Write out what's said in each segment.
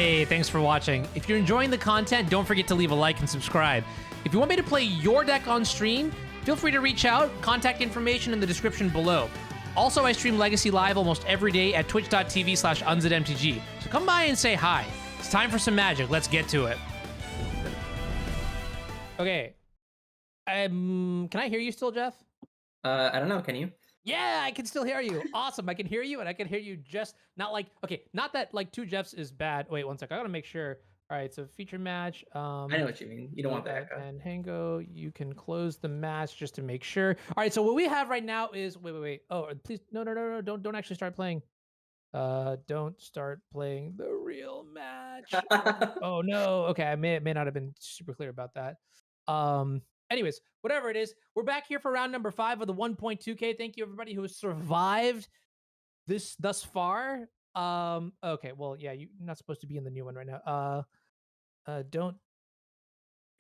Hey, thanks for watching. If you're enjoying the content, don't forget to leave a like and subscribe. If you want me to play your deck on stream, feel free to reach out. Contact information in the description below. Also, I stream Legacy Live almost every day at twitch.tv/Anzidmtg. So come by and say hi. It's time for some magic. Let's get to it. Okay. Can I hear you still, Jeff? I don't know. Can you? Yeah, I can still hear you. Awesome. I can hear you, and I can hear you just not like, okay, not that like two Jeffs is bad. Wait, one sec. I gotta make sure. All right, so feature match. I know what you mean. You don't want that echo. And Hango, you can close the match just to make sure. All right, so what we have right now is wait. Oh, please, no, don't actually start playing. Don't start playing the real match. Oh no. Okay, I may not have been super clear about that. Anyways, whatever it is, we're back here for round number 5 of the 1.2K. Thank you everybody who has survived this thus far. Okay, well, yeah, you're not supposed to be in the new one right now.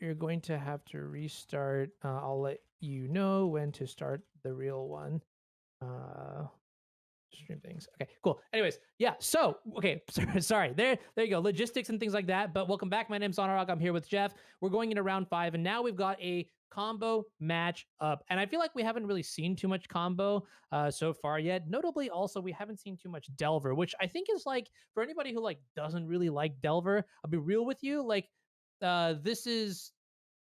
You're going to have to restart. I'll let you know when to start the real one. Stream things. Okay, cool. Anyways, yeah. So, okay, sorry. There you go. Logistics and things like that. But welcome back. My name's Honorog. I'm here with Jeff. We're going into round 5, and now we've got a combo match up. And I feel like we haven't really seen too much combo so far yet. Notably, also, we haven't seen too much Delver, which I think is like for anybody who like doesn't really like Delver. I'll be real with you. Like,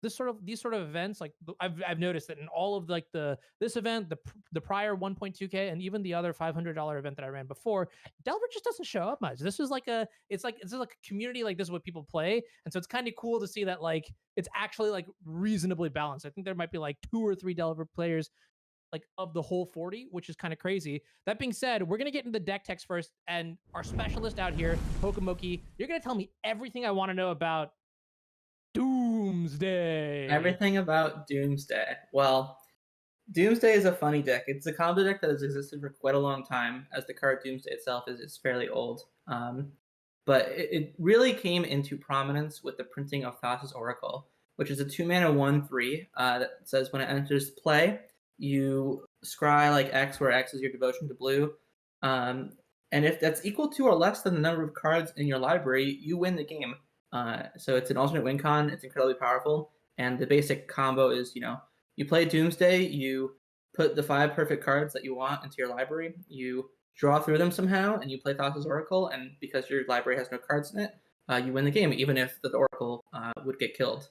these sort of events, like I've noticed that in all of like this event, the prior 1.2K, and even the other $500 event that I ran before, Delver just doesn't show up much. This is like it's like a community, like this is what people play, and so it's kind of cool to see that like it's actually like reasonably balanced. I think there might be like 2 or 3 Delver players like of the whole 40, which is kind of crazy. That being said, we're gonna get into the deck text first, and our specialist out here, Pokemoki, you're gonna tell me everything I want to know about Doomsday. Everything about Doomsday. Well, Doomsday is a funny deck. It's a combo deck that has existed for quite a long time, as the card Doomsday itself is fairly old. But it really came into prominence with the printing of Thassa's Oracle, which is a 2-mana 1/3 that says when it enters play, you scry like X, where X is your devotion to blue. And if that's equal to or less than the number of cards in your library, you win the game. So it's an alternate win con. It's incredibly powerful. And the basic combo is, you play Doomsday, you put the 5 perfect cards that you want into your library, you draw through them somehow, and you play Thassa's Oracle, and because your library has no cards in it, you win the game, even if the Oracle would get killed.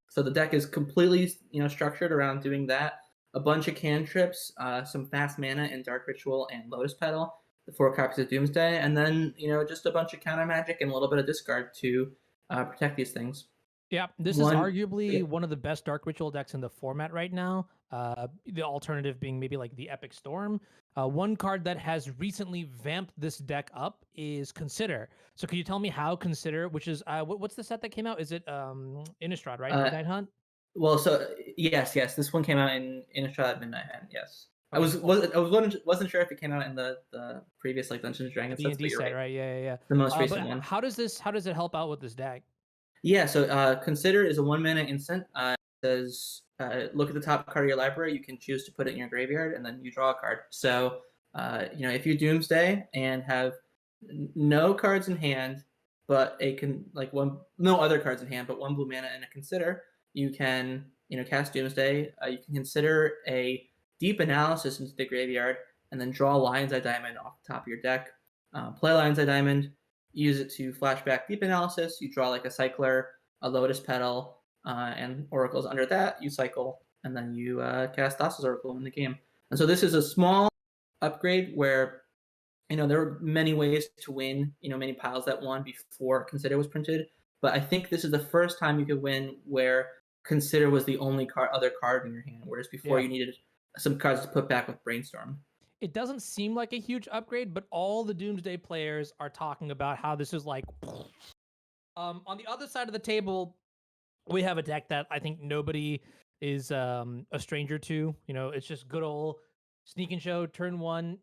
So the deck is completely, structured around doing that. A bunch of cantrips, some fast mana in Dark Ritual and Lotus Petal, the 4 copies of Doomsday, and then, just a bunch of counter magic and a little bit of discard to protect these things. Yeah, this is arguably one of the best Dark Ritual decks in the format right now. The alternative being maybe like the Epic Storm. One card that has recently vamped this deck up is Consider. So could you tell me how Consider, which is, what's the set that came out? Is it Innistrad, right? Midnight Hunt? Well, so yes, this one came out in Innistrad Midnight Hunt, yes. I wasn't sure if it came out in the previous like Dungeons and Dragons D&D set, right? Yeah. The most recent one. How does it help out with this deck? Yeah, so Consider is a 1-mana instant. It says look at the top card of your library. You can choose to put it in your graveyard, and then you draw a card. So if you Doomsday and have no cards in hand, but no other cards in hand, but 1 blue mana and a Consider, you can cast Doomsday. You can consider a Deep Analysis into the graveyard, and then draw Lion's Eye Diamond off the top of your deck. Play Lion's Eye Diamond, use it to flashback Deep Analysis. You draw like a Cycler, a Lotus Petal, and Oracles under that. You cycle, and then you cast Thassa's Oracle in the game. And so this is a small upgrade where, there were many ways to win, many piles that won before Consider was printed. But I think this is the first time you could win where Consider was the only other card in your hand, whereas before you needed some cards to put back with Brainstorm. It doesn't seem like a huge upgrade, but all the Doomsday players are talking about how this is like... on the other side of the table, we have a deck that I think nobody is a stranger to. It's just good old Sneak and Show, turn 1,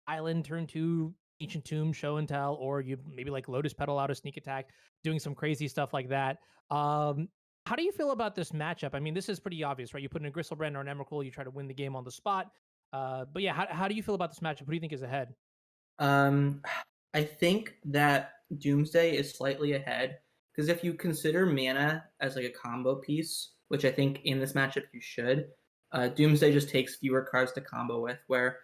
Island, turn 2, Ancient Tomb, Show and Tell, or you maybe like Lotus Petal out of Sneak Attack, doing some crazy stuff like that. How do you feel about this matchup? I mean, this is pretty obvious, right? You put in a Gristlebrand or an Emrakul, you try to win the game on the spot. But yeah, how do you feel about this matchup? Who do you think is ahead? I think that Doomsday is slightly ahead because if you consider mana as like a combo piece, which I think in this matchup you should, Doomsday just takes fewer cards to combo with. Where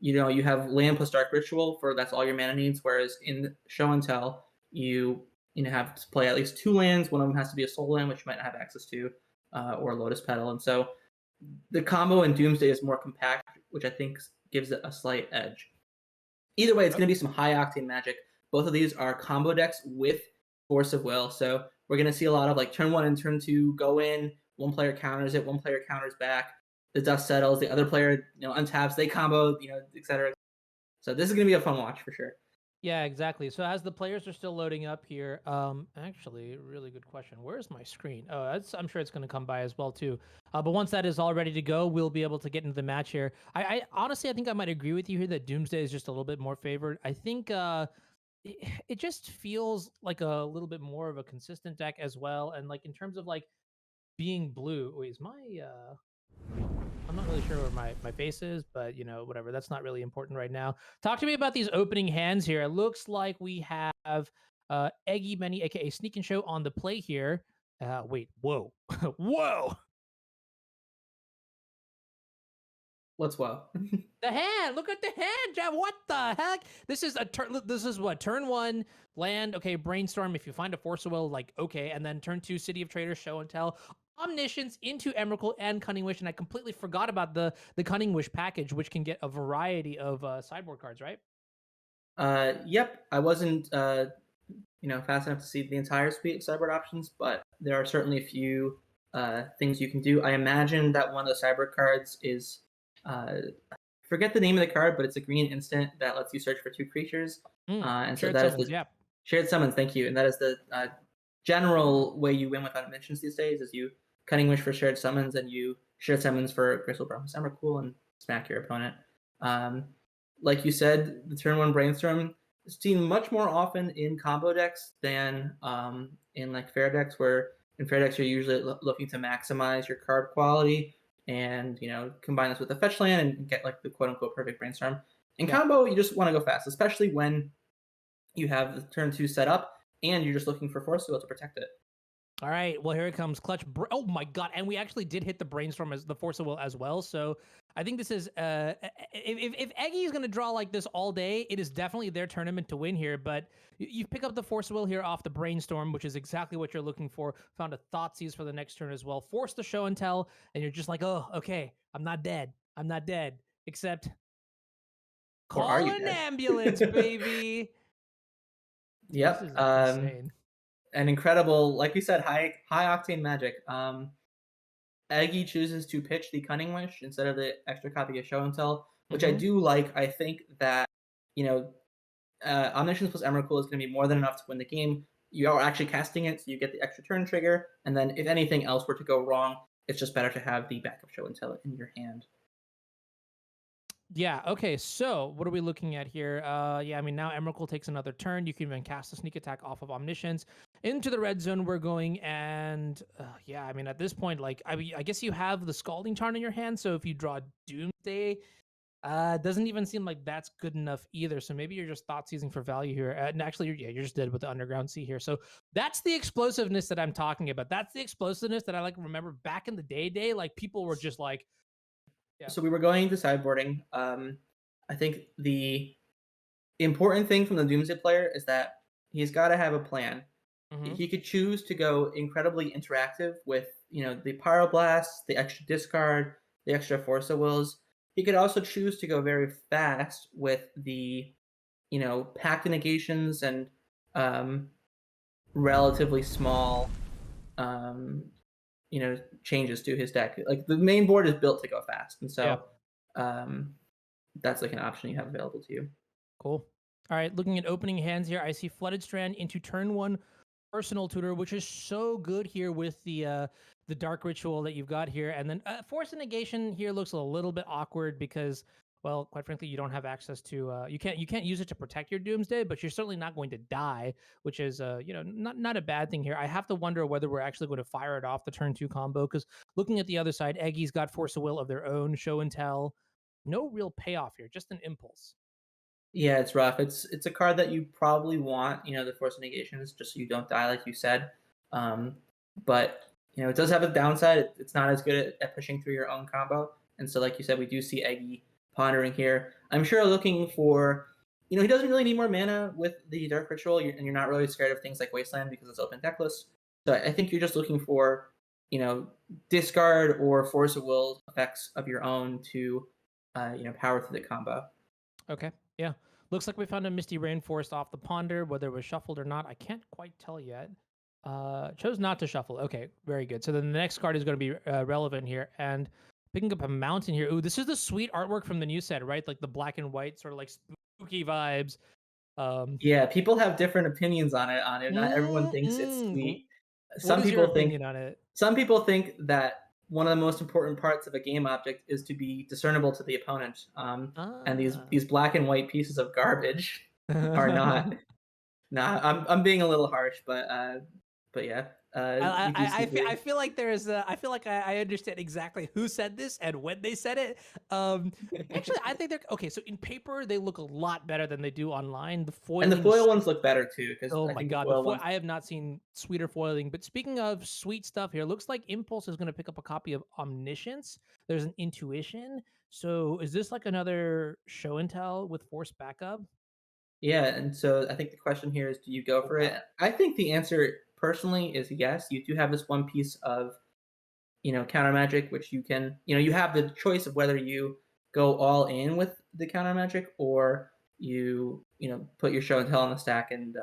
you have land plus Dark Ritual for that's all your mana needs, whereas in Show and Tell you have to play at least 2 lands. One of them has to be a soul land, which you might not have access to, or Lotus Petal, and so the combo in Doomsday is more compact, which I think gives it a slight edge. Either way, it's going to be some high octane magic. Both of these are combo decks with Force of Will, so we're going to see a lot of like turn 1 and turn 2 go in. One player counters it, one player counters back. The dust settles. The other player untaps. They combo, etc. So this is going to be a fun watch for sure. Yeah, exactly. So as the players are still loading up here, actually, really good question. Where's my screen? Oh, I'm sure it's going to come by as well too. But once that is all ready to go, we'll be able to get into the match here. I honestly, I think I might agree with you here that Doomsday is just a little bit more favored. I think it just feels like a little bit more of a consistent deck as well, and like in terms of like being blue. Wait, is my I'm not really sure where my face is, but whatever. That's not really important right now. Talk to me about these opening hands here. It looks like we have Eggy Many, aka Sneak and Show, on the play here. Wait, whoa, whoa! Let's well. The hand. Look at the hand, Jeff. What the heck? This is a turn. This is what turn 1 land. Okay, brainstorm. If you find a Force of Will, like okay, and then turn 2 City of Traders, Show and Tell. Omniscience into Emrakul and Cunning Wish, and I completely forgot about the Cunning Wish package, which can get a variety of sideboard cards, right? Yep. I wasn't fast enough to see the entire suite of sideboard options, but there are certainly a few things you can do. I imagine that one of the sideboard cards is forget the name of the card, but it's a green instant that lets you search for 2 creatures. And so Shared that is summons, the yeah. shared summons. Thank you. And that is the general way you win with Omniscience these days. Is you Cunning Wish for shared summons, and you shared summons for Gristle Promise Emrakul and smack your opponent. Like you said, the turn 1 brainstorm is seen much more often in combo decks than in like fair decks, where in fair decks you're usually looking to maximize your card quality and combine this with a fetch land and get like the quote unquote perfect brainstorm. In combo, you just want to go fast, especially when you have the turn 2 set up and you're just looking for Force Will to protect it. All right, well here it comes, clutch. Oh my god, and we actually did hit the brainstorm as the Force of Will as well. So I think this is if Eggy is going to draw like this all day, it is definitely their tournament to win here. But you pick up the Force of Will here off the brainstorm, which is exactly what you're looking for. Found a Thoughtseize for the next turn as well. Force the Show and Tell, and you're just like, oh, okay, I'm not dead. I'm not dead. Except call an ambulance, baby. Yep. This is insane. An incredible, like we said, high octane magic. Eggy chooses to pitch the Cunning Wish instead of the extra copy of Show and Tell, which I do like. I think that Omniscience plus Emrakul is going to be more than enough to win the game. You are actually casting it, so you get the extra turn trigger, and then if anything else were to go wrong, it's just better to have the backup Show and Tell in your hand. Yeah, okay, so what are we looking at here? Yeah, I mean, now Emrakul takes another turn. You can even cast a sneak attack off of Omniscience. Into the red zone we're going, and yeah, I mean, at this point, like, I guess you have the Scalding Tarn in your hand, so if you draw Doomsday, doesn't even seem like that's good enough either. So maybe you're just Thoughtseizing for value here. And actually, you're just dead with the Underground Sea here. So that's the explosiveness that I'm talking about. That's the explosiveness that I like remember back in the day. Like people were just like, yeah. So we were going into sideboarding. I think the important thing from the Doomsday player is that he's got to have a plan. He could choose to go incredibly interactive with the Pyroblast, the extra discard, the extra Force of Wills. He could also choose to go very fast with the pact negations and relatively small changes to his deck. Like the main board is built to go fast, and so that's like an option you have available to you. Cool. All right, looking at opening hands here, I see Flooded Strand into turn 1 Personal Tutor, which is so good here with the Dark Ritual that you've got here, and then Force of Negation here looks a little bit awkward because, well, quite frankly, you don't have access to you can't use it to protect your Doomsday, but you're certainly not going to die, which is not a bad thing here. I have to wonder whether we're actually going to fire it off the turn 2 combo, because looking at the other side, Eggy's got Force of Will of their own, Show and Tell, no real payoff here, just an impulse. Yeah, it's rough. It's a card that you probably want, the Force of Negations, just so you don't die, like you said. Um, but it does have a downside. It's not as good at pushing through your own combo. And so, like you said, we do see Eggy pondering here. I'm sure looking for, he doesn't really need more mana with the Dark Ritual, and you're not really scared of things like Wasteland because it's open Decklist. So I think you're just looking for, you know, discard or Force of Will effects of your own to, power through the combo. Okay. Yeah. Looks like we found a Misty Rainforest off the ponder. Whether it was shuffled or not, I can't quite tell yet. Chose not to shuffle. Okay, very good. So then the next card is going to be relevant here. And picking up a mountain here. Ooh, this is the sweet artwork from the new set, right? Like the black and white, sort of like spooky vibes. Um, Yeah, people have different opinions on it. Not everyone thinks it's sweet. what Some is your people think opinion on it? some people think that one of the most important parts of a game object is to be discernible to the opponent. And these Ah. these black and white pieces of garbage are not. Nah, I'm being a little harsh, but yeah, we do see I blue. feel like I feel like I understand exactly who said this and when they said it. Actually, I think they're okay. So in paper, they look a lot better than they do online. The And the foiling is foil ones look better too, because oh I my think the god, the foil foil! ones. I have not seen sweeter foiling. But speaking of sweet stuff here, looks like Impulse is going to pick up a copy of Omniscience. There's an Intuition. So is this like another show and tell with Force backup? Yeah, and so I think the question here is, do you go Oh for god. it? I think the answer personally is yes. You do have this one piece of counter magic, which you can, you have the choice of whether you go all in with the counter magic or put your show and tell on the stack and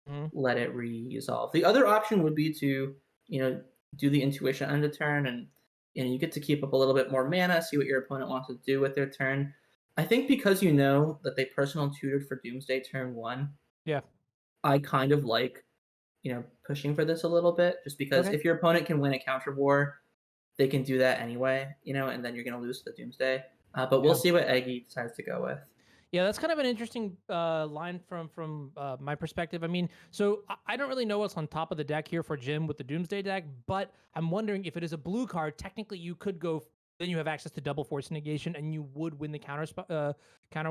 Mhm. let it resolve. The other option would be to, do the intuition end of turn and you get to keep up a little bit more mana, see what your opponent wants to do with their turn. I think because you know that they personal tutored for Doomsday turn one, Yeah. I kind of like, pushing for this a little bit, just because Okay. if your opponent can win a counter war, they can do that anyway, and then you're going to lose the Doomsday. But we'll Yeah. see what Eggy decides to go with. Yeah, that's kind of an interesting line from my perspective. I mean, so I don't really know what's on top of the deck here for Jim with the Doomsday deck, but I'm wondering if it is a blue card. Technically, you could go. Then you have access to double force negation, and you would win the counter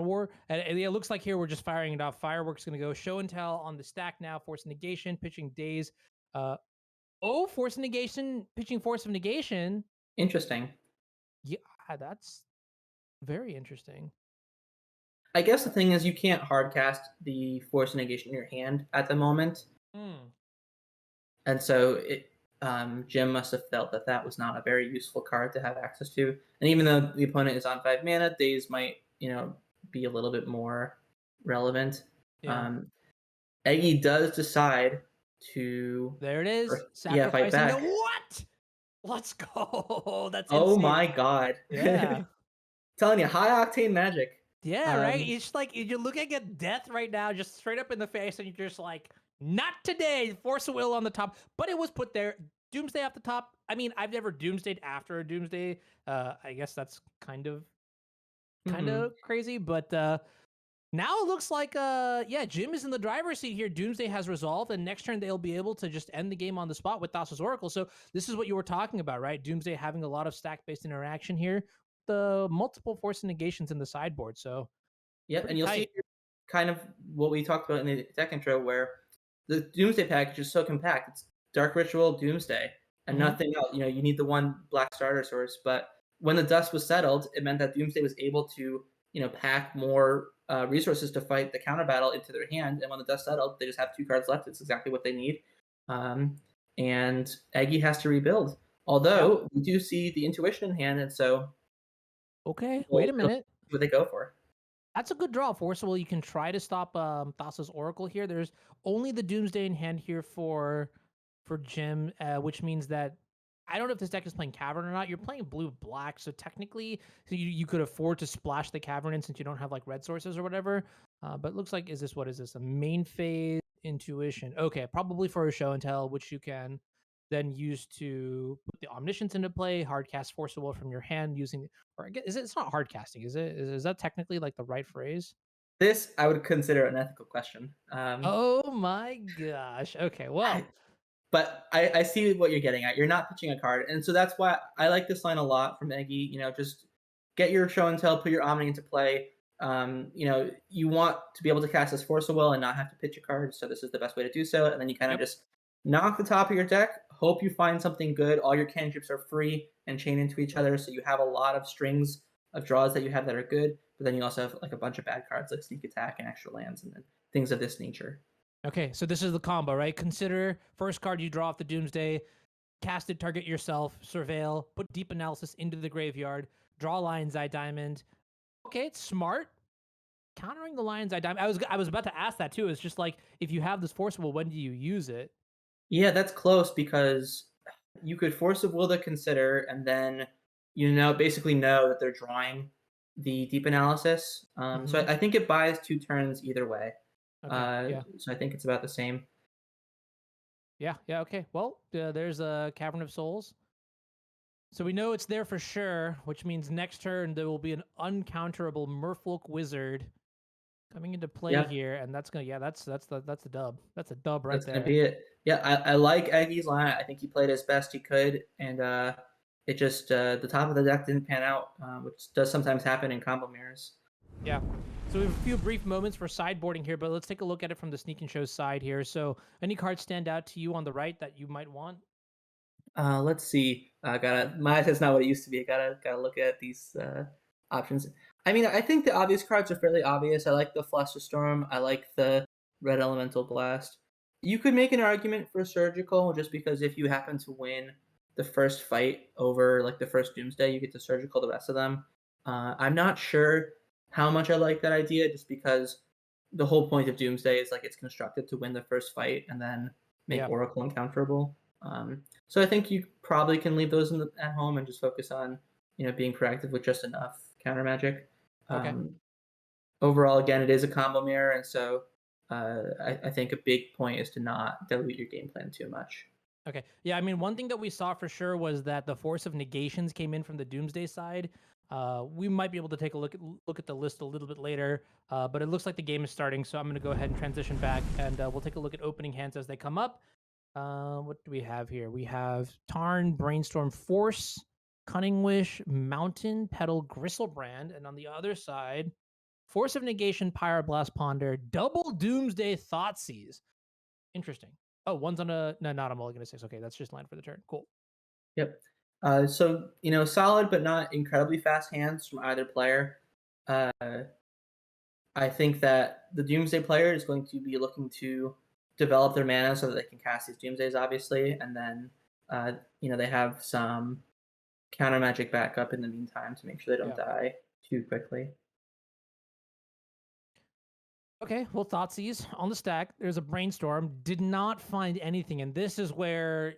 war. And it looks like here we're just firing it off. Fireworks going to go show and tell on the stack now. Force negation, pitching days. Uh, force negation, pitching force of negation. Interesting. Yeah, that's very interesting. I guess the thing is you can't hardcast the Force Negation in your hand at the moment, Hmm. and so Jim must have felt that that was not a very useful card to have access to. And even though the opponent is on 5 mana, Days might be a little bit more relevant. Yeah. Um, Eggy does decide to, There it is. yeah, fight Sacrificing the back. what? Let's go. That's Oh insane. my god. Yeah. Telling you, high octane magic. Yeah, right? Um, It's like you're looking at death right now, just straight up in the face, and you're just like, not today. Force of will on the top. But it was put there. Doomsday off the top. I mean, I've never doomsdayed after a doomsday. I guess that's kind mhm. of crazy, but now it looks like yeah, Jim is in the driver's seat here. Doomsday has resolved, and next turn they'll be able to just end the game on the spot with Thassa's Oracle. So this is what you were talking about, right? Doomsday having a lot of stack-based interaction here. The multiple force negations in the sideboard. So Yep, pretty and you'll see tight. kind of what we talked about in the tech intro, where the Doomsday package is so compact. It's Dark Ritual, Doomsday, and Hmm. nothing else. You need the one black starter source. But when the dust was settled, it meant that Doomsday was able to, pack more resources to fight the counter battle into their hand. And when the dust settled, they just have 2 cards left. It's exactly what they need. Um, and Aggie has to rebuild. Yeah. Although we do see the intuition in hand, and so Okay. Wait a we'll minute. see what they go for. That's a good draw. Forcible. You can try to stop Thassa's Oracle here. There's only the Doomsday in hand here for Jim, which means that I don't know if this deck is playing Cavern or not. You're playing blue black, so technically, you could afford to splash the Cavern in since you don't have like red sources or whatever. But it looks like what is this? A main phase intuition? Okay, probably for a show and tell, which you can then use to put the omniscience into play, hardcast Forcible from your hand using or I guess, it's not hard casting, is it? Is that technically like the right phrase? This I would consider an ethical question. Oh my gosh. Okay, well, But I see what you're getting at. You're not pitching a card, and so that's why I like this line a lot from Eggy. Just get your show and tell, put your Omni into play. you want to be able to cast this Force of Will and not have to pitch a card, so this is the best way to do so. And then you kind of Yep. just knock the top of your deck, hope you find something good. All your cantrips are free and chain into each other, so you have a lot of strings of draws that you have that are good. But then you also have like a bunch of bad cards like sneak attack and extra lands and then things of this nature. Okay, so this is the combo, right? Consider first card you draw off the Doomsday, cast it, target yourself, surveil, put deep analysis into the graveyard, draw Lion's Eye Diamond. Okay, it's smart. Countering the Lion's Eye Diamond. I was about to ask that too. It's just like if you have this forcible, when do you use it? Yeah, that's close because you could Force of Will to consider, and then basically know that they're drawing the deep analysis. So Mm-hmm. I think it buys 2 turns either way. Okay. Yeah. So I think it's about the same. Yeah. Yeah. Okay. Well, there's a Cavern of Souls. So we know it's there for sure, which means next turn there will be an uncounterable Merfolk Wizard coming into play Yeah, here, and that's gonna that's the dub. That's a dub right that's gonna there. be it. Yeah, I like Eggy's line. I think he played as best he could, and it just the top of the deck didn't pan out, which does sometimes happen in combo mirrors. Yeah. So we have a few brief moments for sideboarding here, but let's take a look at it from the Sneak and Show side here. So any cards stand out to you on the right that you might want? Let's see. Gotta my eyesight's not what it used to be. Gotta look at these options. I mean, I think the obvious cards are fairly obvious. I like the Flusterstorm. I like the Red Elemental Blast. You could make an argument for Surgical just because if you happen to win the first fight over like the first Doomsday, you get to Surgical the rest of them. I'm not sure how much I like that idea, just because the whole point of Doomsday is like it's constructed to win the first fight and then make Yeah. Oracle uncounterable. So I think you probably can leave those at home and just focus on being proactive with just enough counter magic. Okay. Um, Overall, again, it is a combo mirror, and so I think a big point is to not dilute your game plan too much. Okay. Yeah, I mean, one thing that we saw for sure was that the Force of Negations came in from the Doomsday side. We might be able to take a look at the list a little bit later, but it looks like the game is starting, so I'm going to go ahead and transition back, and we'll take a look at opening hands as they come up. What do we have here? We have Tarn, Brainstorm, Force, Cunning Wish, Mountain, Petal, Gristlebrand, and on the other side, Force of Negation, Pyroblast, Ponder, Double Doomsday, Thoughtseize. Interesting. Oh, one's on a no, not a mulligan of 6. Okay, that's just land for the turn. Cool. Yep. So solid but not incredibly fast hands from either player. Uh, I think that the Doomsday player is going to be looking to develop their mana so that they can cast these Doomsdays, obviously, and then they have some counter magic backup in the meantime to make sure they don't Yeah. die too quickly. Okay, well, Thoughtseize on the stack. There's a Brainstorm. Did not find anything, and this is where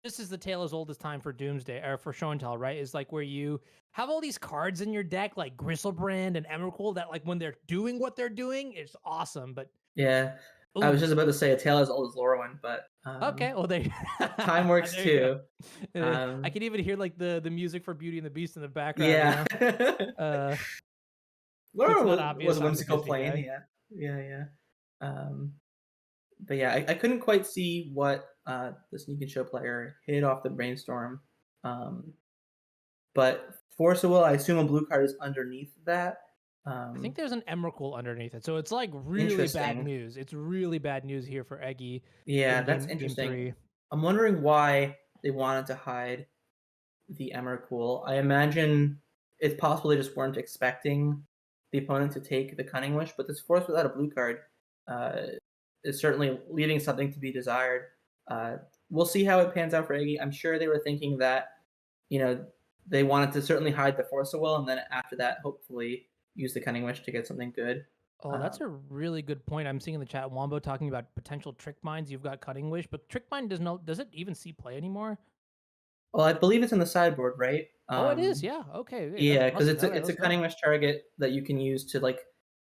this is the tale as old as time for Doomsday or for Show and Tell, right? Is like where you have all these cards in your deck, like Gristlebrand and Emrakul, that like when they're doing what they're doing, it's awesome. But Yeah, I was ooh, just about to say a tale as old as Lorwyn, but okay, well there, time works there you too. go. I can even hear like the music for Beauty and the Beast in the background. Yeah, If it's Lorwyn not was obvious, a I'm the whimsical Disney plane. guy. Yeah. But yeah, I couldn't quite see what the Sneak and Show player hit off the Brainstorm. But Force of Will, I assume a blue card is underneath that. I think there's an Emrakul underneath it, so it's like really bad Interesting. news. It's really bad news here for Eggy Yeah, in that's game interesting. 3. I'm wondering why they wanted to hide the Emrakul. I imagine it's possible they just weren't expecting the opponent to take the Cunning Wish, but this Force without a blue card uh, is certainly leaving something to be desired. Uh, we'll see how it pans out for Iggy. I'm sure they were thinking that, they wanted to certainly hide the Force of Will, and then after that, hopefully use the Cunning Wish to get something good. Oh, that's a really good point. I'm seeing in the chat Wombo talking about potential Trick Minds. You've got Cutting Wish, but Trick Mind does it even see play anymore? Well, I believe it's in the sideboard, right? Oh, it is. Yeah. Okay. Wait, that's Yeah, because busted. it's All a right, it's a let's go. Cunning Wish target that you can use to like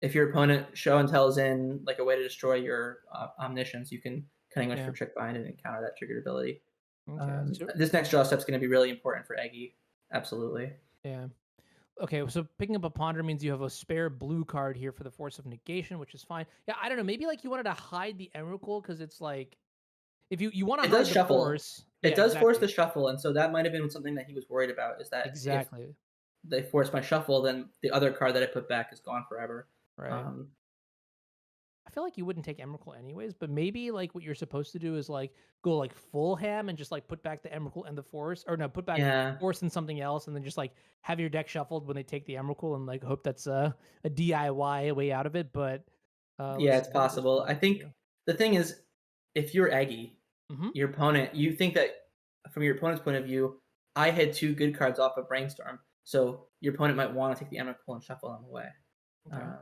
if your opponent show and tells in like a way to destroy your omniscience, you can Cunning Wish Yeah. for Trick Bind and encounter that triggered ability. Okay. So, This next draw step's going to be really important for Eggy. Absolutely. yeah. Okay, so picking up a Ponder means you have a spare blue card here for the Force of Negation, which is fine. Yeah, I don't know. Maybe like you wanted to hide the Emrakul because it's like if you want to It hide does the shuffle. Force. It Yeah, does force exactly. the shuffle, and so that might have been something that he was worried about. Is that if Exactly. they force my shuffle, then the other card that I put back is gone forever. Right. Um, I feel like you wouldn't take Emrakul anyways, but maybe like what you're supposed to do is like go like full ham and just like put back the Emrakul and the Force, or no, put back yeah, Force and something else, and then just like have your deck shuffled when they take the Emrakul, and like hope that's a DIY way out of it. But let's yeah, see it's what it does for possible. I mana for think you. the thing is, if you're Eggy, Hmm. your opponent, you think that from your opponent's point of view, I had two good cards off of Brainstorm, so your opponent might want to take the Emrakul and shuffle them away. Okay. Uh,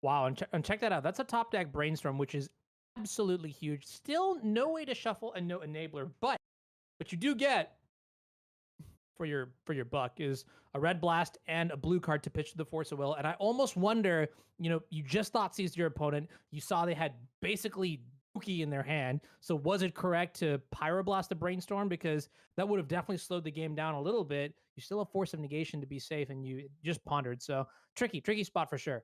Wow, and check that out. That's a top deck Brainstorm, which is absolutely huge. Still no way to shuffle and no enabler, but what you do get for your buck is a red blast and a blue card to pitch to the Force of Will. And I almost wonder, you just thought seized your opponent. You saw they had basically Dookie in their hand. So was it correct to Pyroblast the Brainstorm? Because that would have definitely slowed the game down a little bit. You still have Force of Negation to be safe, and you just pondered. So tricky spot for sure.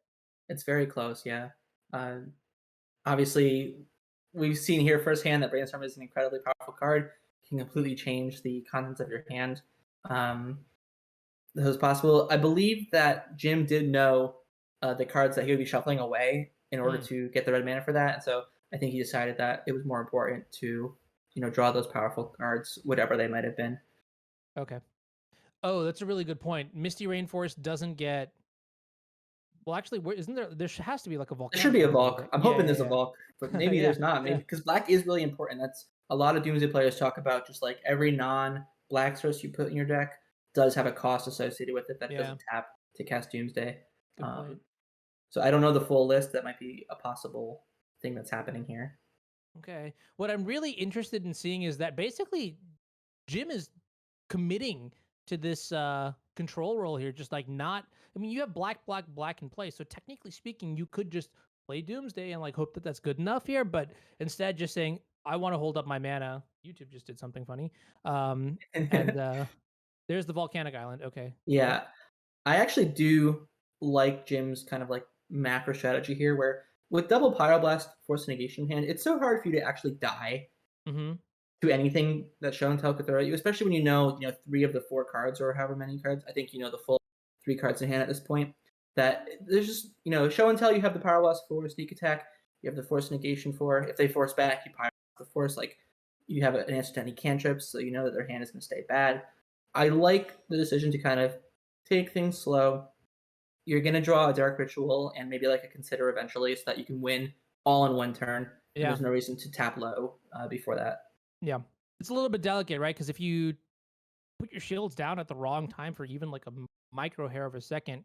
it's very close, yeah. Uh, Obviously, we've seen here firsthand that Brainstorm is an incredibly powerful card. It can completely change the contents of your hand. Um, that was possible. I believe that Jim did know the cards that he would be shuffling away in order Mm, to get the red mana for that, and so I think he decided that it was more important to, draw those powerful cards, whatever they might have been. okay. Oh, that's a really good point. Misty Rainforest doesn't get. Well, actually, isn't there? There has to be like a There should be a Volcanic Island, Volk. right? I'm Yeah, hoping there's a yeah, Volk, but yeah, maybe yeah, there's not. Maybe yeah, because black is really important. That's a lot of Doomsday players talk about. Just like every non-black source you put in your deck does have a cost associated with it that it yeah. doesn't tap to cast Doomsday. Good point. Um, so I don't know the full list. That might be a possible thing that's happening here. Okay. What I'm really interested in seeing is that basically Jim is committing to this control role here, just like not. I mean, you have black in play, so technically speaking, you could just play Doomsday and like hope that that's good enough here, but instead just saying, I want to hold up my mana. YouTube just did something funny. Um, and there's the Volcanic Island. Okay, cool. Yeah, I actually do like Jim's kind of like macro strategy here, where with double Pyroblast Force Negation hand, it's so hard for you to actually die Mm-hmm. to anything that Show and Tell could throw at you, especially when three of the four cards or however many cards. I think you know the full three cards in hand at this point. That there's just Show and Tell. You have the Power Blast for sneak attack. You have the Force Negation for if they force back, you Power the Force. Like you have an answer to any cantrips, so you know that their hand is going to stay bad. I like the decision to kind of take things slow. You're going to draw a Dark Ritual and maybe like a Consider eventually, so that you can win all in one turn. And Yeah, there's no reason to tap low before that. yeah. It's a little bit delicate, right? Because if you put your shields down at the wrong time for even like a micro hair of a second,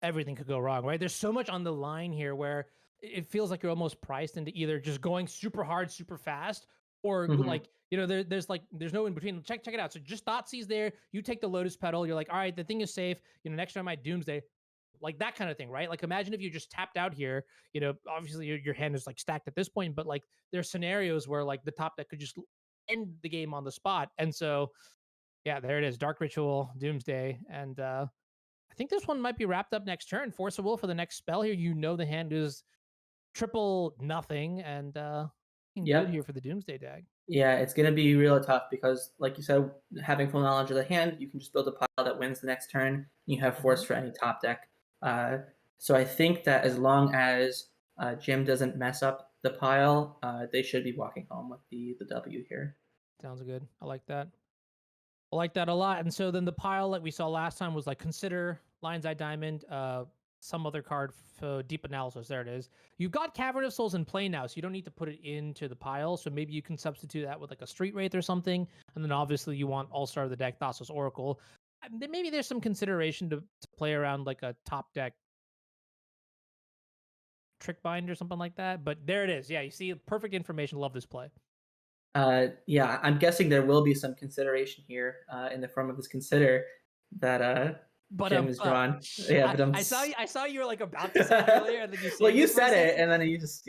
everything could go wrong, right? There's so much on the line here where it feels like you're almost priced into either just going super hard, super fast, or Mm-hmm. like there's no in between. Check it out. So just Thoughtseize there. You take the Lotus Petal. You're like, all right, the thing is safe. Next time I Doomsday, like that kind of thing, right? Like imagine if you just tapped out here. Obviously your hand is like stacked at this point, but like there's scenarios where like the top deck could just end the game on the spot, and so yeah, there it is. Dark Ritual, Doomsday, and I think this one might be wrapped up next turn. Force of Will for the next spell here. The hand is triple nothing, and looking good Yep. here for the Doomsday deck. Yeah, it's gonna be real tough because, like you said, having full knowledge of the hand, you can just build a pile that wins the next turn. And you have force Hmm. for any top deck. Uh, so I think that as long as Jim doesn't mess up the pile, they should be walking home with the W here. Sounds good. I like that. I like that a lot. And so then the pile that we saw last time was like Consider, Lion's Eye Diamond, some other card for Deep Analysis. There it is. You've got Cavern of Souls in play now, so you don't need to put it into the pile. So maybe you can substitute that with like a Street Wraith or something. And then obviously you want All Star of the deck, Thassa's Oracle. Then maybe there's some consideration to play around like a top deck Trick Bind or something like that. But there it is. Yeah, you see perfect information. Love this play. Yeah, I'm guessing there will be some consideration here in the form of this consider that But Jim is drawn. Yeah, but I saw you were like about to say it earlier, and then you well, saved you it for a said it, second. and then you just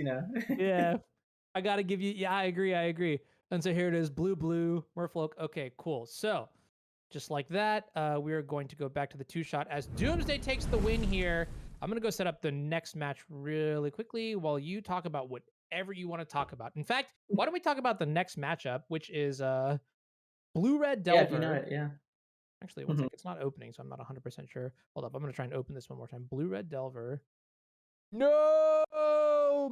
Yeah, I gotta give you. Yeah, I agree. I agree. And so here it is, blue, Merfolk. Okay, cool. So just like that, we are going to go back to the two shot as Doomsday takes the win here. I'm gonna go set up the next match really quickly while you talk about whatever you want to talk about. In fact, why don't we talk about the next matchup, which is Blue Red yeah, if you know Delver it, yeah. Actually, one Mhm. sec. It's not opening, so I'm not 100% sure. Hold up. I'm going to try and open this one more time. Blue Red Delver. No!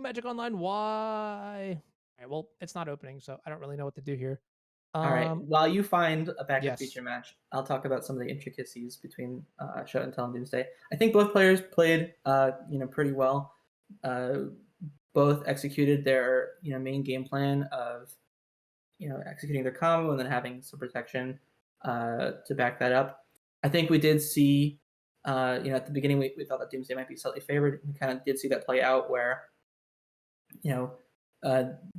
Magic Online, why? All right, well, it's not opening, so I don't really know what to do here. All right. While you find a backup Yes, feature match, I'll talk about some of the intricacies between Show and Tell and Doomsday. I think both players played, pretty well. Uh, both executed their, main game plan of, executing their combo and then having some protection to back that up. I think we did see, at the beginning we thought that Doomsday might be slightly favored. We kind of did see that play out where you know,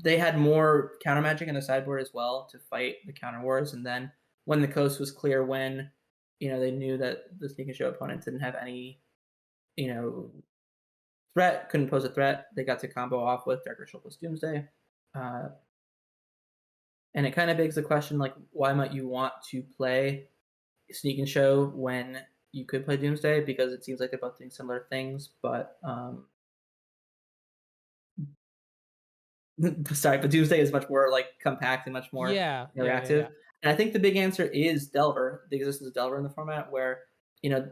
they had more counter magic in the sideboard as well to fight the counter wars. And then when the coast was clear, when they knew that the sneak and show opponent didn't have any you know threat, couldn't pose a threat, they got to combo off with Dark Ritual plus Doomsday. Uh, and it kind of begs the question, like, why might you want to play sneak and show when you could play Doomsday? Because it seems like they're both doing similar things, but sorry, but Doomsday is much more like compact and much more yeah, yeah, yeah, interactive. yeah. And I think the big answer is Delver, the existence of Delver in the format, where you know,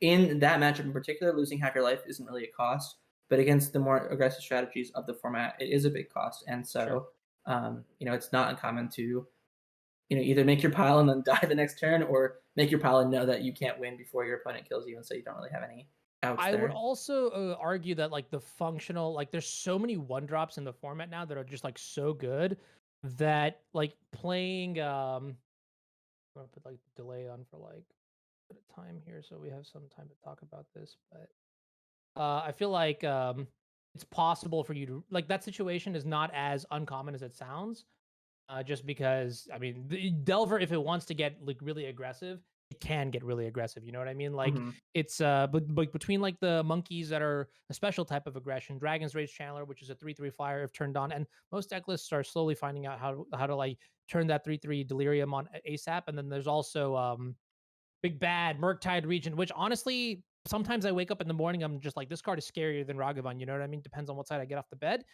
in that matchup in particular, losing half your life isn't really a cost, but against the more aggressive strategies of the format, it is a big cost. And Sure. so, it's not uncommon to either make your pile and then die the next turn, or make your pile and know that you can't win before your opponent kills you, and so you don't really have any outs I would there. also argue that like the functional, like there's so many one drops in the format now that are just like so good that like playing I'm gonna put like delay on for like a bit of time here so we have some time to talk about this. But I feel like it's possible for you to like that situation is not as uncommon as it sounds. Just because I mean, the Delver, if it wants to get like really aggressive, it can get really aggressive. You know what I mean? Like Hmm. it's but between like the monkeys that are a special type of aggression, Dragon's Rage Channeler, which is a 3/3 flyer if turned on, and most deck lists are slowly finding out how to like turn that 3/3 Delirium on ASAP. And then there's also Big Bad Murktide Region, which honestly. Sometimes I wake up in the morning, I'm just like, this card is scarier than Ragavan. You know what I mean? Depends on what side I get off the bed.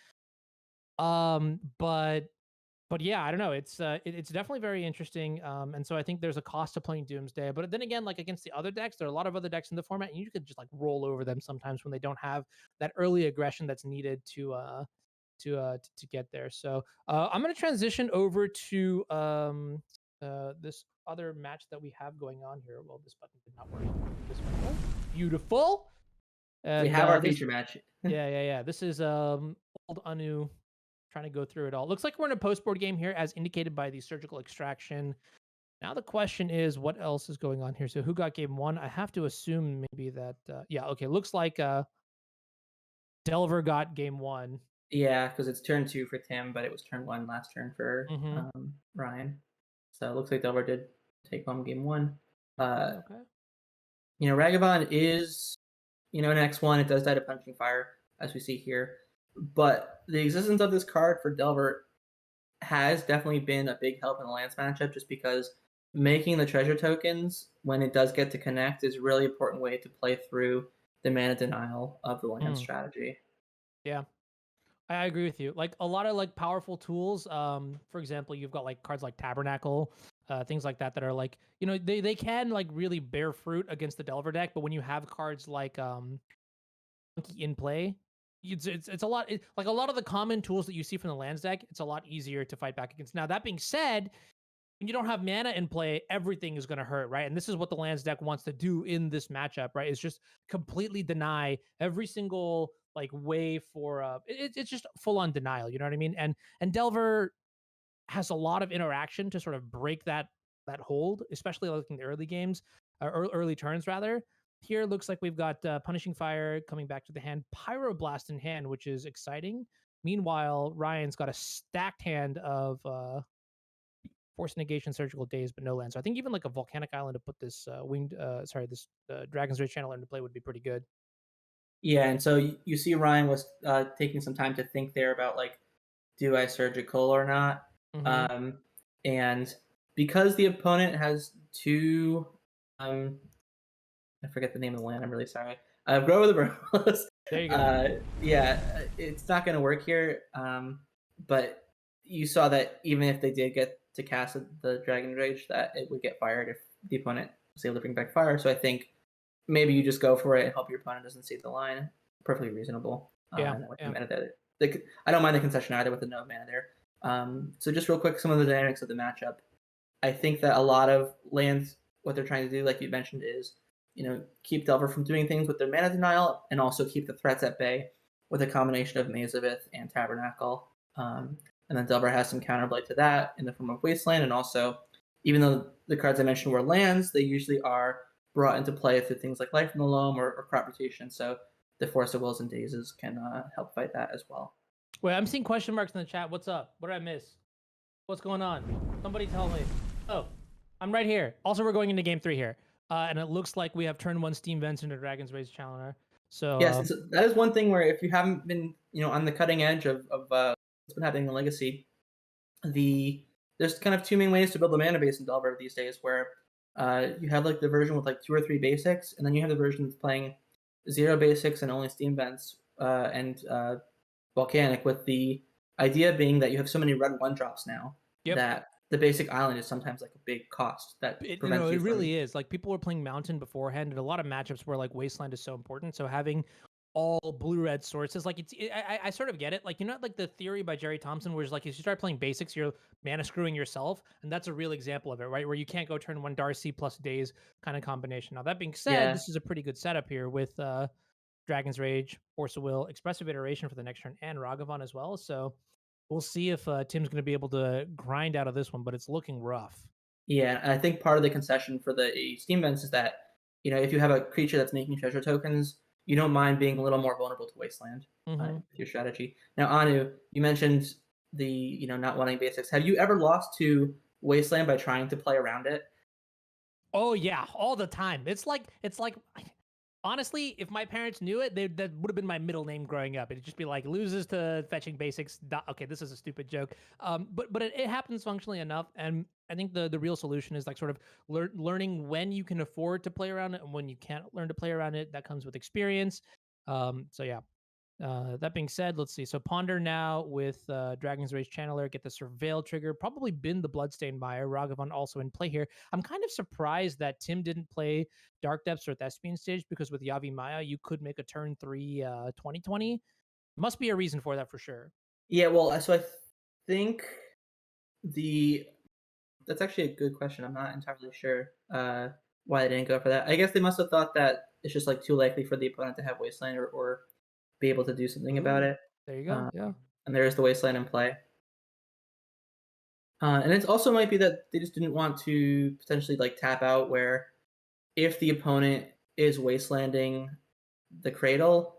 But yeah, I don't know. It's definitely very interesting. And so I think there's a cost to playing Doomsday. But then again, like against the other decks, there are a lot of other decks in the format, and you could just like roll over them sometimes when they don't have that early aggression that's needed to get there. So I'm gonna transition over to this other match that we have going on here. Well, this button did not work. This one, oh, beautiful. We And have our this, feature match. yeah. This is old Anu trying to go through it all. Looks like we're in a post board game here, as indicated by the surgical extraction. Now the question is, what else is going on here? So who got game one? I have to assume maybe that. Yeah, okay. Looks like Delver got game one. Yeah, because it's turn 2 for Tim, but it was turn 1 last turn for Mm-hmm. Ryan. So it looks like Delver did take home game 1. Uh, Okay. Ragavan is, an X1. It does die to Punching Fire, as we see here. But the existence of this card for Delver has definitely been a big help in the Lance matchup, just because making the treasure tokens when it does get to connect is a really important way to play through the mana denial of the Lance Mm, strategy. yeah. I agree with you. Like a lot of like powerful tools. For example, you've got like cards like Tabernacle, things like that that are like, they can like really bear fruit against the Delver deck, but when you have cards like Monkey in play, it's a lot like a lot of the common tools that you see from the lands deck, it's a lot easier to fight back against. Now that being said, when you don't have mana in play, everything is going to hurt, right? And this is what the lands deck wants to do in this matchup, right? Is just completely deny every single like way for it's just full on denial. You know what I mean? And Delver has a lot of interaction to sort of break that hold, especially like in the early games, early turns rather. Here looks like we've got Punishing Fire coming back to the hand, Pyroblast in hand, which is exciting. Meanwhile, Ryan's got a stacked hand of Force Negation, Surgical Daze, but no land. So I think even like a Volcanic Island to put this this Dragon's Rage Channeler into play would be pretty good. Yeah, and so you see Ryan was taking some time to think there about, like, do I surgical or not? Mm-hmm. Um, and because the opponent has two, um, I forget the name of the land. I'm really sorry. Grow with the Bros. There you go. Yeah, it's not going to work here. But you saw that even if they did get to cast the Dragon Rage, that it would get fired if the opponent was able to bring back fire. So I think maybe you just go for it and hope your opponent doesn't see the line. Perfectly reasonable. Yeah, And with the yeah. mana there, I don't mind the concession either with the no mana there. So just real quick, some of the dynamics of the matchup. I think that a lot of lands, what they're trying to do, like you mentioned, is keep Delver from doing things with their mana denial, and also keep the threats at bay with a combination of Maze of Ith and Tabernacle. And then Delver has some counterplay to that in the form of Wasteland, and also, even though the cards I mentioned were lands, they usually are brought into play through things like Life in the Loam or Crop Rotation. So the Force of Wills and Dazes can help fight that as well. Wait, I'm seeing question marks in the chat. What's up? What did I miss? What's going on? Somebody tell me. Oh, I'm right here. Also, we're going into game 3 here. And it looks like we have turn 1 Steam Vents into Dragon's Rage Challenger. So yes, that is one thing where if you haven't been on the cutting edge of what's been happening in Legacy, there's kind of two main ways to build a mana base in Delver these days, where you have like the version with like 2 or 3 basics, and then you have the version that's playing 0 basics and only Steam Vents and Volcanic, with the idea being that you have so many red 1-drops now that the basic island is sometimes like a big cost that prevents you it from... really is. Like, people were playing Mountain beforehand, and a lot of matchups where like Wasteland is so important. So having all blue-red sources, like I sort of get it. Like, like the theory by Jerry Thompson, where it's like if you start playing basics, you're mana screwing yourself, and that's a real example of it, right? Where you can't go turn 1 Darcy plus Daze kind of combination. Now that being said, this is a pretty good setup here with Dragon's Rage, Force of Will, Expressive Iteration for the next turn, and Ragavan as well. So we'll see if Tim's going to be able to grind out of this one, but it's looking rough. Yeah, I think part of the concession for the Steam Vents is that, if you have a creature that's making treasure tokens, you don't mind being a little more vulnerable to Wasteland with your strategy. Now, Anu, you mentioned the, not wanting basics. Have you ever lost to Wasteland by trying to play around it? Oh yeah, all the time. It's like honestly, if my parents knew it, that would have been my middle name growing up. It'd just be like loses to fetching basics. Okay, this is a stupid joke. But it happens functionally enough, and I think the real solution is like sort of learning when you can afford to play around it and when you can't learn to play around it. That comes with experience. So yeah. That being said, let's see. So Ponder now with Dragon's Rage Channeler, get the Surveil trigger, probably bin the Bloodstained Mire. Ragavan also in play here. I'm kind of surprised that Tim didn't play Dark Depths or Thespian Stage, because with Yavi Maya, you could make a turn 3 2020. Must be a reason for that for sure. Yeah, well, so I think that's actually a good question. I'm not entirely sure why they didn't go for that. I guess they must have thought that it's just like too likely for the opponent to have Wasteland or be able to do something about it. There you go. Yeah. And there is the Wasteland in play. And it also might be that they just didn't want to potentially like tap out, where if the opponent is Wastelanding the Cradle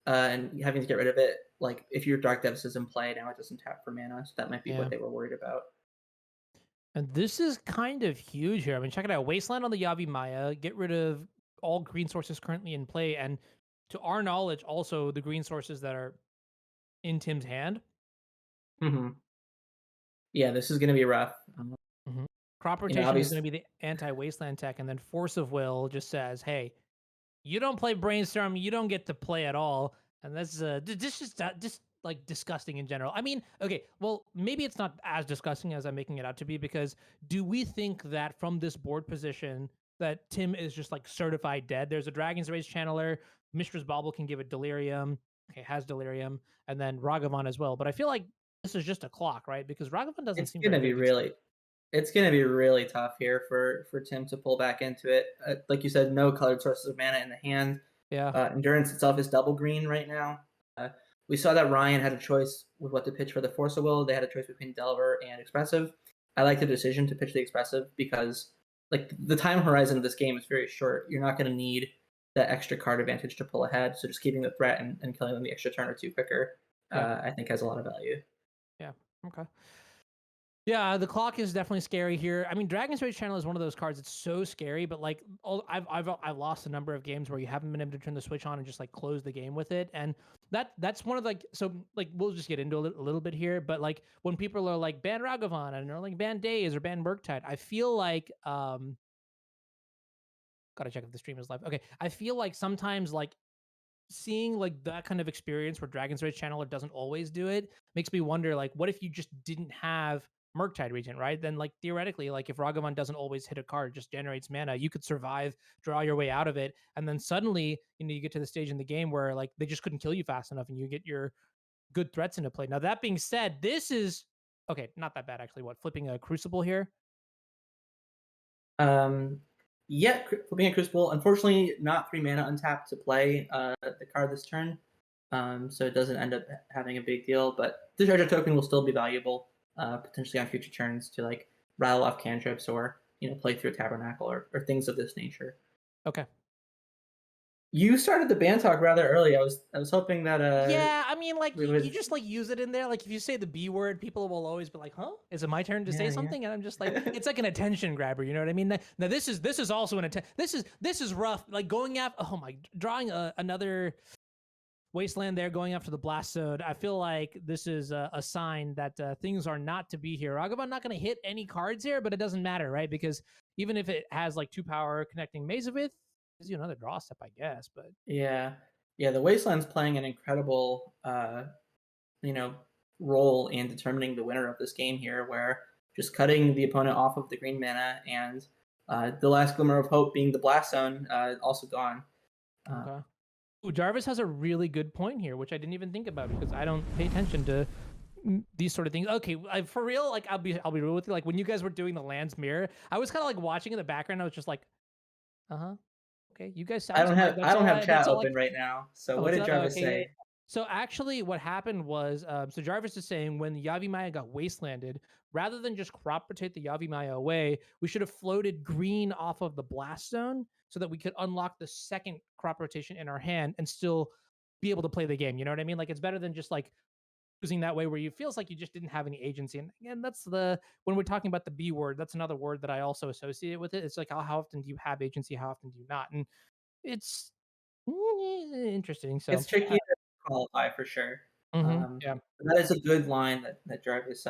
and having to get rid of it, like if your Dark Depths is in play, now it doesn't tap for mana. So that might be what they were worried about. And this is kind of huge here. I mean, check it out. Wasteland on the Yavi Maya, get rid of all green sources currently in play, and to our knowledge, also the green sources that are in Tim's hand. Yeah, this is going to be rough. Crop Rotation is going to be the anti-Wasteland tech, and then Force of Will just says, hey, you don't play Brainstorm, you don't get to play at all. And that's just like disgusting in general. I mean, okay, well, maybe it's not as disgusting as I'm making it out to be, because do we think that from this board position that Tim is just like certified dead? There's a Dragon's Rage Channeler, Mistress Bauble can give it Delirium, okay, has Delirium, and then Ragavan as well. But I feel like this is just a clock, right? Because Ragavan doesn't seem going to be really... It's going to be really tough here for Tim to pull back into it. Like you said, no colored sources of mana in the hand. Yeah. Endurance itself is double green right now. We saw that Ryan had a choice with what to pitch for the Force of Will. They had a choice between Delver and Expressive. I like the decision to pitch the Expressive because like the time horizon of this game is very short. You're not going to need that extra card advantage to pull ahead. So just keeping the threat and killing them the extra turn or two quicker, I think has a lot of value. Yeah. Okay. Yeah, the clock is definitely scary here. I mean, Dragon's Rage Channel is one of those cards that's so scary, but like I've lost a number of games where you haven't been able to turn the switch on and just like close the game with it, and that's one of like, so like we'll just get into a little bit here, but like when people are like ban Ragavan and they're like ban Daze or ban Murktide, I feel like gotta check if the stream is live. Okay, I feel like sometimes like seeing like that kind of experience where Dragon's Rage Channeler doesn't always do it makes me wonder, like, what if you just didn't have Murktide Regent, right? Then like theoretically, like if Ragavan doesn't always hit a card, just generates mana, you could survive, draw your way out of it, and then suddenly, you get to the stage in the game where like they just couldn't kill you fast enough, and you get your good threats into play. Now that being said, this is okay, not that bad actually. What, flipping a Crucible here? Um, yeah, flipping a Crucible. Unfortunately, not 3 mana untapped to play the card this turn, so it doesn't end up having a big deal. But the treasure token will still be valuable, potentially on future turns to like rattle off cantrips or play through a Tabernacle or things of this nature. Okay. You started the ban talk rather early. I was hoping that yeah, I mean, like you would... just like use it in there. Like if you say the B word, people will always be like, "Huh? Is it my turn to say something?" And I'm just like, it's like an attention grabber. You know what I mean? Now this is also an attention. This is rough. Like going after drawing another Wasteland there, going after the Blast Zone. I feel like this is a sign that things are not to be here. Ragavan not going to hit any cards here, but it doesn't matter, right? Because even if it has like 2 power connecting Mazavith, gives you another draw step, I guess. But yeah, the Wasteland's playing an incredible role in determining the winner of this game here, where just cutting the opponent off of the green mana and the last glimmer of hope being the Blast Zone also gone. Okay. Ooh, Jarvis has a really good point here, which I didn't even think about because I don't pay attention to these sort of things. Okay, for real, like I'll be real with you. Like when you guys were doing the Lands Mirror, I was kind of like watching in the background. I was just like, okay, you guys sound. I don't have chat open right now. So what did Jarvis say? Yeah. So actually, what happened was, so Jarvis is saying when the Yavimaya got wastelanded, rather than just crop rotate the Yavimaya away, we should have floated green off of the Blast Zone so that we could unlock the second crop rotation in our hand and still be able to play the game. You know what I mean? Like it's better than just like using that way where you feels like you just didn't have any agency. And again, that's when we're talking about the B word, that's another word that I also associate with it. It's like how often do you have agency? How often do you not? And it's interesting. So It's tricky to qualify for sure. yeah, that is a good line that Jarvis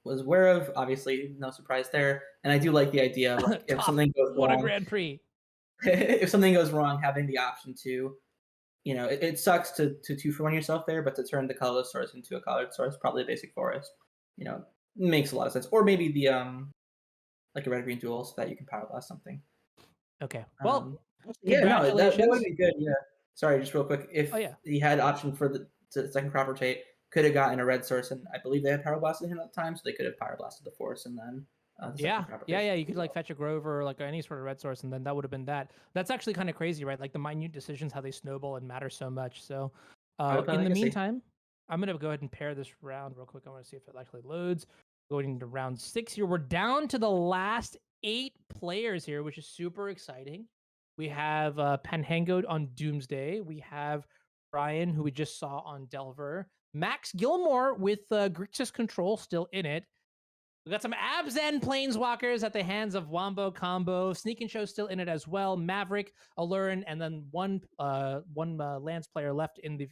was aware of. Obviously, no surprise there. And I do like the idea of like if something goes what wrong, a Grand Prix. if something goes wrong, having the option to, it sucks to 2-for-1 yourself there, but to turn the colorless source into a colored source, probably a basic forest, makes a lot of sense. Or maybe the like a red green duel so that you can power blast something. Okay. Well, no, that would be good. Yeah. Sorry, just real quick. If he had option for the second crop rotate, could have gotten a red source, and I believe they had power blasted him at the time, so they could have power blasted the force and then you could like fetch a Grover or like any sort of red source, and then that would have been that. That's actually kind of crazy, right? Like the minute decisions, how they snowball and matter so much. So in the meantime, I'm gonna go ahead and pair this round real quick. I want to see if it actually loads. Going into round 6 here, we're down to the last 8 players here, which is super exciting. We have Panhango on Doomsday. We have Brian, who we just saw on Delver. Max Gilmore with Grixis Control still in it. We got some Abzan Planeswalkers at the hands of Wombo Combo. Sneak and Show still in it as well. Maverick, Alurin, and then one Lance player left in the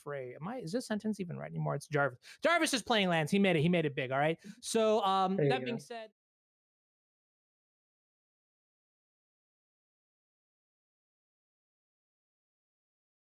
fray. Is this sentence even right anymore? It's Jarvis. Jarvis is playing Lance. He made it big. All right. So that being said.